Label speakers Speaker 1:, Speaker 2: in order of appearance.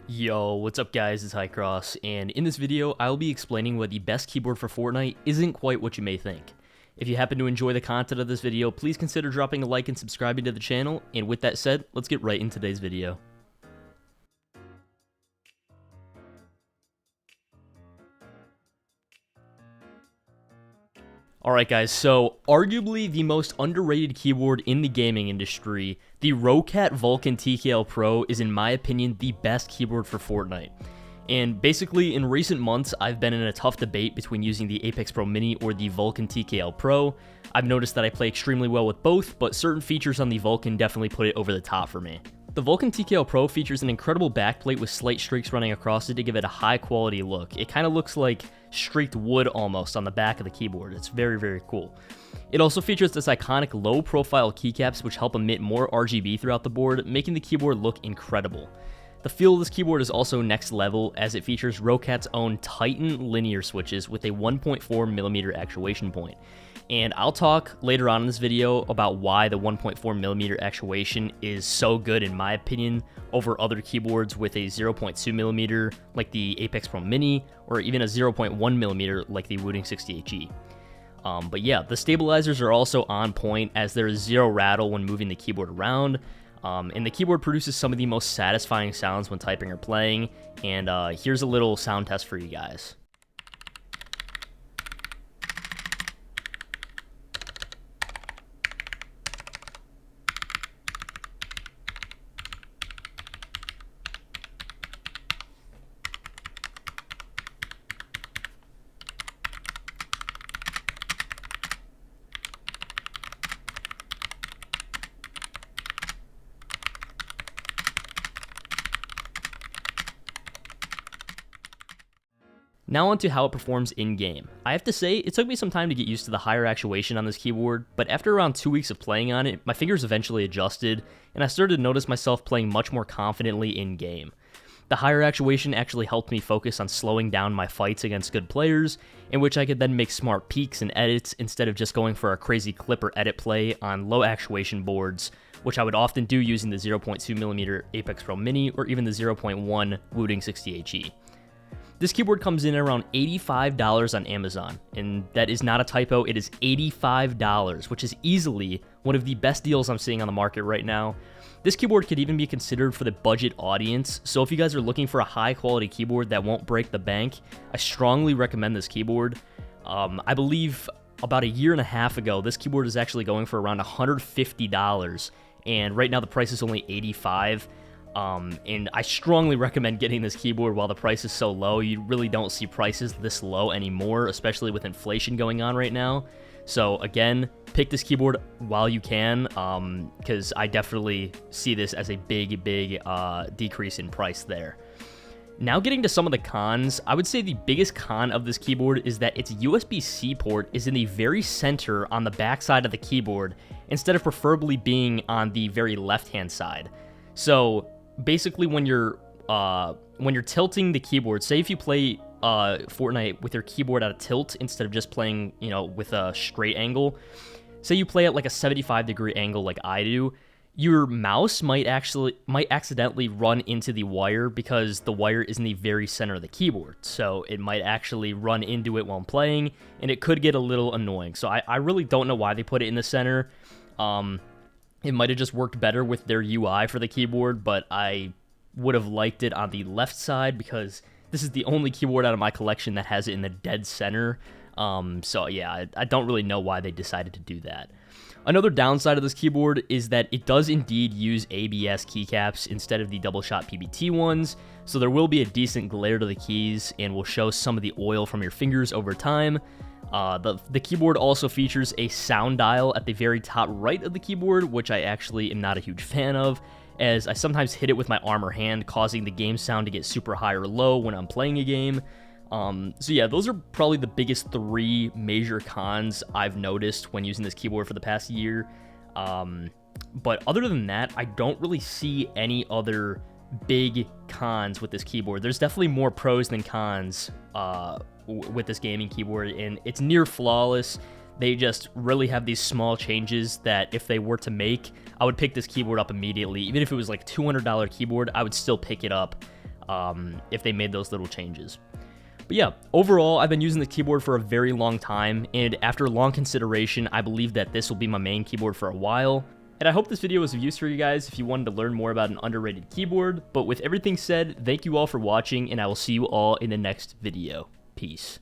Speaker 1: Yo, what's up guys, it's Highcross, and in this video, I'll be explaining why the best keyboard for Fortnite isn't quite what you may think. If you happen to enjoy the content of this video, please consider dropping a like and subscribing to the channel, and with that said, let's get right into today's video. Alright guys, so arguably the most underrated keyboard in the gaming industry, the Roccat Vulcan TKL Pro is in my opinion the best keyboard for Fortnite. And basically in recent months I've been in a tough debate between using the Apex Pro Mini or the Vulcan TKL Pro. I've noticed that I play extremely well with both, but certain features on the Vulcan definitely put it over the top for me. The Vulcan TKL Pro features an incredible backplate with slight streaks running across it to give it a high quality look. It kind of looks like streaked wood almost on the back of the keyboard. It's very, very cool. It also features this iconic low profile keycaps which help emit more RGB throughout the board, making the keyboard look incredible. The feel of this keyboard is also next level as it features Roccat's own Titan linear switches with a 1.4mm actuation point. And I'll talk later on in this video about why the 1.4mm actuation is so good in my opinion over other keyboards with a 0.2mm like the Apex Pro Mini or even a 0.1mm like the Wooting 68G. But yeah, the stabilizers are also on point as there is zero rattle when moving the keyboard around. And the keyboard produces some of the most satisfying sounds when typing or playing. And here's a little sound test for you guys. Now onto how it performs in-game. I have to say, it took me some time to get used to the higher actuation on this keyboard, but after around 2 weeks of playing on it, my fingers eventually adjusted, and I started to notice myself playing much more confidently in-game. The higher actuation actually helped me focus on slowing down my fights against good players, in which I could then make smart peeks and edits instead of just going for a crazy clip or edit play on low actuation boards, which I would often do using the 0.2mm Apex Pro Mini or even the 0.1 Wooting 68G. This keyboard comes in at around $85 on Amazon, and that is not a typo, it is $85, which is easily one of the best deals I'm seeing on the market right now. This keyboard could even be considered for the budget audience, so if you guys are looking for a high quality keyboard that won't break the bank, I strongly recommend this keyboard. I believe about a year and a half ago, this keyboard is actually going for around $150, and right now the price is only $85. And I strongly recommend getting this keyboard while the price is so low. You really don't see prices this low anymore, especially with inflation going on right now. So again, pick this keyboard while you can, because I definitely see this as a big decrease in price there. Now getting to some of the cons, I would say the biggest con of this keyboard is that its USB-C port is in the very center on the back side of the keyboard, instead of preferably being on the very left-hand side. So basically when you're tilting the keyboard, say if you play Fortnite with your keyboard at a tilt instead of just playing, with a straight angle, say you play at like a 75-degree angle like I do, your mouse might accidentally run into the wire because the wire is in the very center of the keyboard. So it might actually run into it while I'm playing, and it could get a little annoying. So I really don't know why they put it in the center. It might have just worked better with their UI for the keyboard, but I would have liked it on the left side because this is the only keyboard out of my collection that has it in the dead center. So yeah, I don't really know why they decided to do that. Another downside of this keyboard is that it does indeed use ABS keycaps instead of the double shot PBT ones, so there will be a decent glare to the keys and will show some of the oil from your fingers over time. The keyboard also features a sound dial at the very top right of the keyboard, which I actually am not a huge fan of, as I sometimes hit it with my arm or hand, causing the game sound to get super high or low when I'm playing a game. So yeah, those are probably the biggest three major cons I've noticed when using this keyboard for the past year. But other than that, I don't really see any other big cons with this keyboard. There's definitely more pros than cons with this gaming keyboard, and it's near flawless. They just really have these small changes that if they were to make, I would pick this keyboard up immediately. Even if it was like $200 keyboard, I would still pick it up. if they made those little changes. But yeah, overall, I've been using the keyboard for a very long time, and after long consideration, I believe that this will be my main keyboard for a while. And I hope this video was of use for you guys if you wanted to learn more about an underrated keyboard. But with everything said, thank you all for watching, and I will see you all in the next video. Peace.